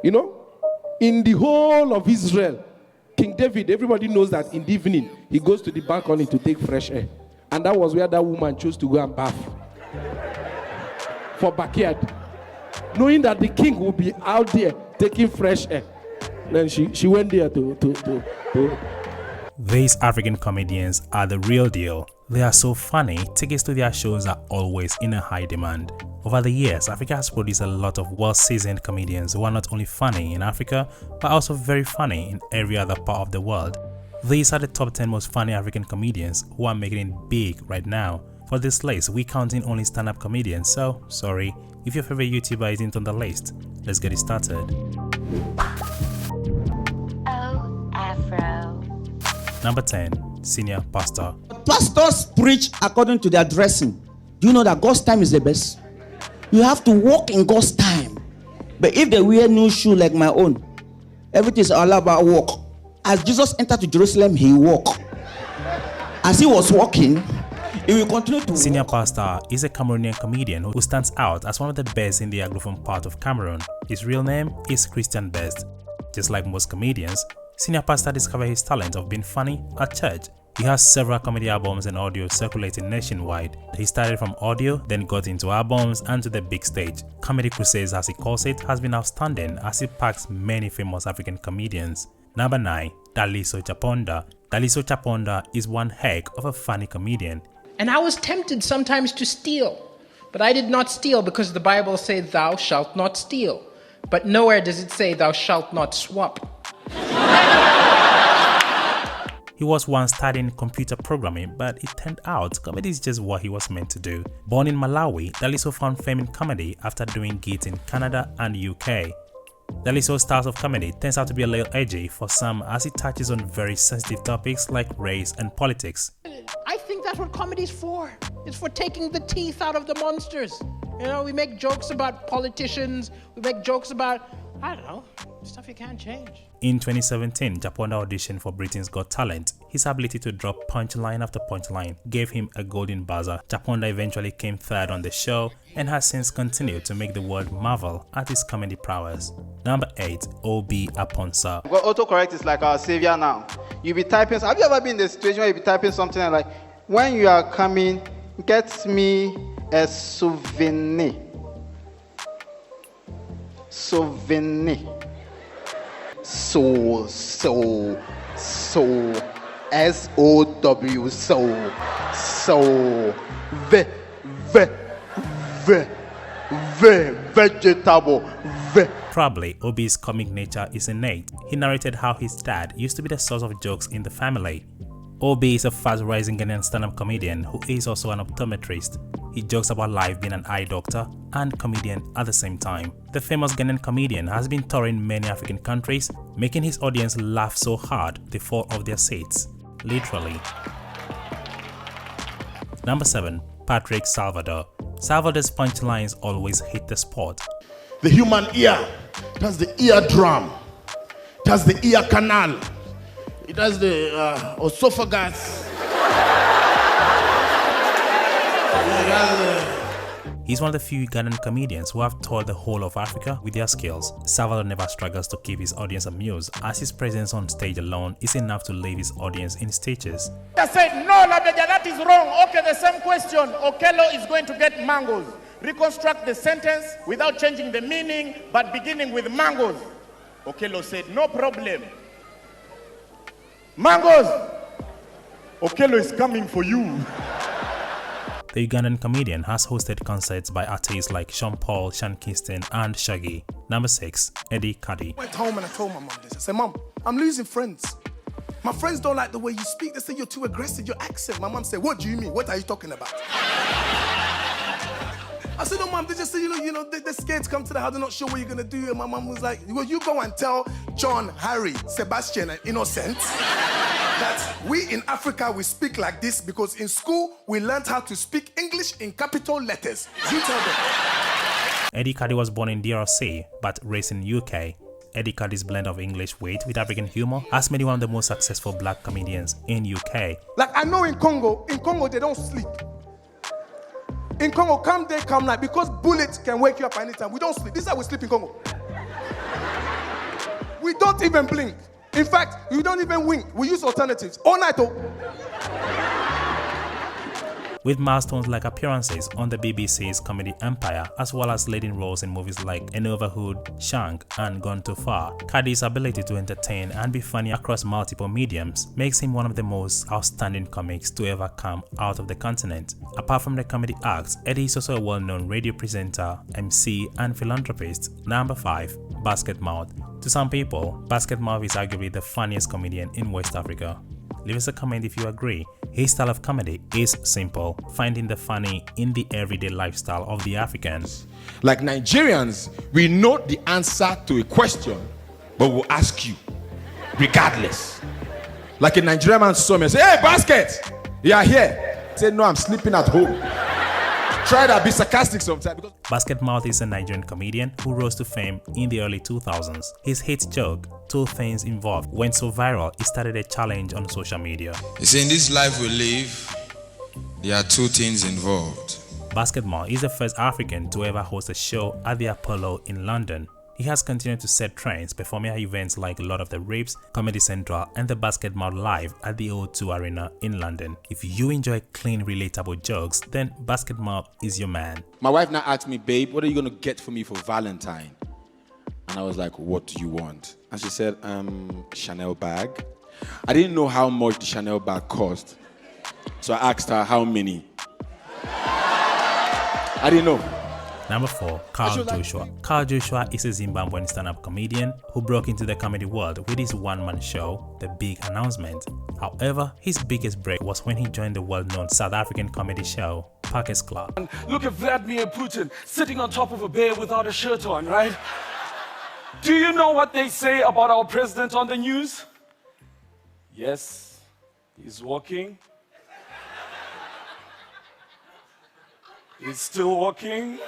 You know, in the whole of Israel, King David, everybody knows that in the evening, he goes to the balcony to take fresh air. And that was where that woman chose to go and bath for backyard. Knowing that the king will be out there taking fresh air. Then she went there to. These African comedians are the real deal. They are so funny, tickets to their shows are always in a high demand. Over the years, Africa has produced a lot of well-seasoned comedians who are not only funny in Africa, but also very funny in every other part of the world. These are the top 10 most funny African comedians who are making it big right now. For this list, we counting only stand-up comedians, so sorry if your favorite YouTuber isn't on the list. Let's get it started. Oh, Afro. Number 10. Senior Pastor. Pastors preach according to their dressing. Do you know that God's time is the best? You have to walk in God's time. But if they wear new shoe like my own, everything is all about walk. As Jesus entered to Jerusalem, he walked. As he was walking, he will continue to Senior walk. Pastor is a Cameroonian comedian who stands out as one of the best in the Anglophone part of Cameroon. His real name is Christian Best. Just like most comedians, Senior Pastor discovered his talent of being funny at church. He has several comedy albums and audio circulating nationwide. He started from audio, then got into albums and to the big stage. Comedy Crusades, as he calls it, has been outstanding as he packs many famous African comedians. Number 9. Daliso Chaponda. Daliso Chaponda is one heck of a funny comedian. And I was tempted sometimes to steal, but I did not steal because the Bible says thou shalt not steal. But nowhere does it say thou shalt not swap. He was once studying computer programming, but it turned out comedy is just what he was meant to do. Born in Malawi, Daliso found fame in comedy after doing gigs in Canada and UK. Daliso's style of comedy turns out to be a little edgy for some as it touches on very sensitive topics like race and politics. I think that's what comedy's for. It's for taking the teeth out of the monsters. You know, we make jokes about politicians, we make jokes about, I don't know, stuff you can't change. In 2017, Chaponda auditioned for Britain's Got Talent. His ability to drop punchline after punchline gave him a golden buzzer. Chaponda eventually came third on the show and has since continued to make the world marvel at his comedy prowess. Number 8. Obi Aponsa. Well, autocorrect is like our savior now. You be typing. Have you ever been in the situation where you be typing something and like, when you are coming, get me a souvenir. Souvenir. So, S-O-W, vegetable, Probably, Obi's comic nature is innate. He narrated how his dad used to be the source of jokes in the family. Obi is a fast-rising Ghanaian stand-up comedian who is also an optometrist. He jokes about life being an eye doctor and comedian at the same time. The famous Ghanaian comedian has been touring many African countries, making his audience laugh so hard they fall off their seats. Literally. Number 7. Patrick Salvador. Salvador's punchlines always hit the spot. The human ear, it has the eardrum, it has the ear canal, it has the esophagus. He's one of the few Ghanaian comedians who have toured the whole of Africa with their skills. Salvador never struggles to keep his audience amused, as his presence on stage alone is enough to leave his audience in stitches. I said, no, Labeja, that is wrong. Okay, the same question. Okello is going to get mangoes. Reconstruct the sentence without changing the meaning, but beginning with mangoes. Okello said, no problem. Mangoes! Okello is coming for you. The Ugandan comedian has hosted concerts by artists like Sean Paul, Sean Kingston, and Shaggy. Number 6. Eddie Cuddy. I went home and I told my mum this. I said, Mum, I'm losing friends. My friends don't like the way you speak. They say you're too aggressive, your accent. My mum said, what do you mean? What are you talking about? I said, no, Mum, they just say, they're scared to come to the house. They're not sure what you're going to do. And my mum was like, well, you go and tell John, Harry, Sebastian, and Innocent that we in Africa, we speak like this because in school, we learned how to speak English in capital letters. You tell them. Eddie Cuddy was born in DRC, but raised in UK. Eddie Cuddy's blend of English wit with African humor has made him one of the most successful black comedians in UK. Like I know in Congo they don't sleep. In Congo, come day, come night, because bullets can wake you up anytime. We don't sleep. This is how we sleep in Congo. We don't even blink. In fact, we don't even wink. We use alternatives all night. Oh. With milestones like appearances on the BBC's Comedy Empire, as well as leading roles in movies like Neighborhood, Shank, and Gone Too Far, Cuddy's ability to entertain and be funny across multiple mediums makes him one of the most outstanding comics to ever come out of the continent. Apart from the comedy acts, Eddie is also a well-known radio presenter, MC, and philanthropist. Number 5. Basketmouth. To some people, Basketmouth is arguably the funniest comedian in West Africa. Leave us a comment if you agree. His style of comedy is simple, finding the funny in the everyday lifestyle of the Africans. Like Nigerians, we know the answer to a question, but we'll ask you regardless. Like a Nigerian man saw me and say, "Hey, Basket, you are here." I said, "No, I'm sleeping at home." Try to be sarcastic sometimes. Because Basketmouth is a Nigerian comedian who rose to fame in the early 2000s. His hit joke, "Two Things Involved," went so viral it started a challenge on social media. You see, in this life we live, there are two things involved. Basketmouth is the first African to ever host a show at the Apollo in London. He has continued to set trends, performing at events like Lord of the Rings, Comedy Central, and the Basketmouth Live at the O2 Arena in London. If you enjoy clean, relatable jokes, then Basketmouth is your man. my wife now asked me, "Babe, what are you going to get for me for Valentine?" And I was like, "What do you want?" And she said, Chanel bag. I didn't know how much the Chanel bag cost. So I asked her how many. I didn't know. Number 4. Carl Joshua. Carl Joshua is a Zimbabwean stand-up comedian who broke into the comedy world with his one-man show, The Big Announcement. However, his biggest break was when he joined the well-known South African comedy show, Parkers Club. Look at Vladimir Putin sitting on top of a bear without a shirt on, right? Do you know what they say about our president on the news? Yes, he's walking. He's still walking.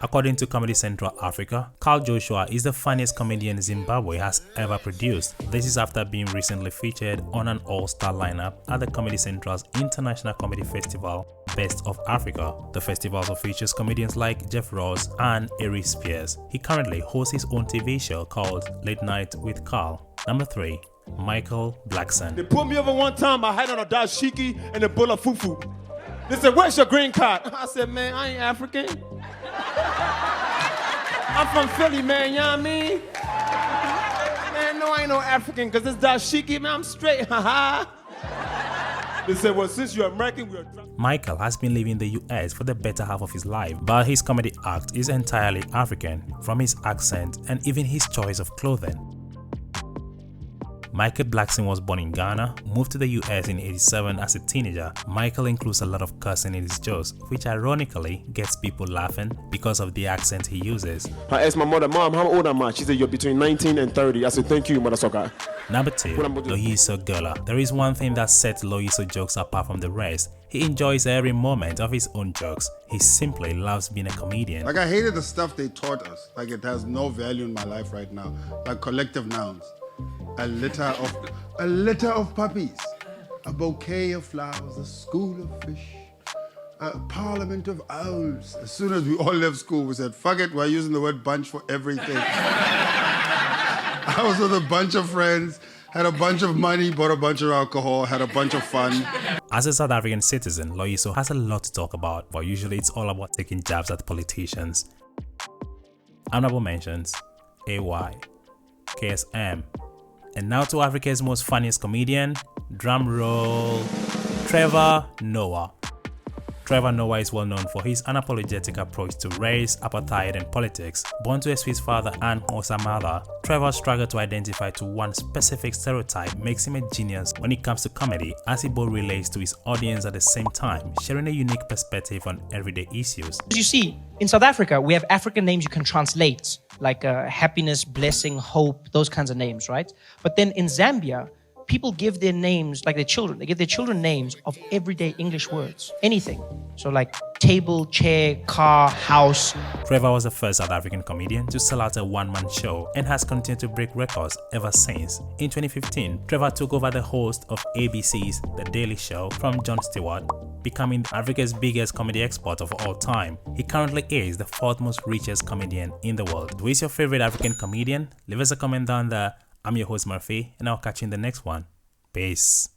According to Comedy Central Africa, Carl Joshua is the funniest comedian Zimbabwe has ever produced. This is after being recently featured on an all-star lineup at the Comedy Central's International Comedy Festival, Best of Africa. The festival also features comedians like Jeff Ross and Ari Spears. He currently hosts his own TV show called Late Night with Carl. Number 3. Micheal Blackson. They pulled me over one time, I had on a dashiki and a bowl of fufu. They said, "Where's your green card?" I said, "Man, I ain't African. I'm from Philly, man, you know what I mean? Man, no, I ain't no African, because this dashiki, man, I'm straight, haha." They said, "Well, since you're American, we're..." Micheal has been living in the US for the better half of his life, but his comedy act is entirely African, from his accent and even his choice of clothing. Micheal Blackson was born in Ghana, moved to the US in '87 as a teenager. Micheal includes a lot of cursing in his jokes, which ironically gets people laughing because of the accent he uses. I asked my mother, "Mom, how old am I?" She said, "You're between 19 and 30. I said, "Thank you, mother sucker." Number 2. Loyiso Gola. There is one thing that sets Loyiso jokes apart from the rest. He enjoys every moment of his own jokes. He simply loves being a comedian. Like, I hated the stuff they taught us. Like, it has no value in my life right now. Like collective nouns. A litter of puppies, a bouquet of flowers, a school of fish, a parliament of owls. As soon as we all left school, we said, "Fuck it, we're using the word bunch for everything." I was with a bunch of friends, had a bunch of money, bought a bunch of alcohol, had a bunch of fun. As a South African citizen, Loyiso has a lot to talk about, but usually it's all about taking jabs at politicians. Honorable mentions: AY, KSM. And now to Africa's most funniest comedian, drum roll, Trevor Noah. Trevor Noah is well known for his unapologetic approach to race, apartheid, and politics. Born to a Swiss father and Xhosa mother, Trevor's struggle to identify to one specific stereotype makes him a genius when it comes to comedy, as he both relates to his audience at the same time, sharing a unique perspective on everyday issues. As you see, in South Africa, we have African names you can translate, like happiness, blessing, hope, those kinds of names, right? But then in Zambia, people give their names, like their children, they give their children names of everyday English words, anything. So like table, chair, car, house. Trevor was the first South African comedian to sell out a one-man show and has continued to break records ever since. In 2015, Trevor took over the host of ABC's The Daily Show from Jon Stewart. becoming Africa's biggest comedy export of all time. He currently is the 4th most richest comedian in the world. Who is your favorite African comedian? Leave us a comment down there. I'm your host Murphy, and I'll catch you in the next one. Peace.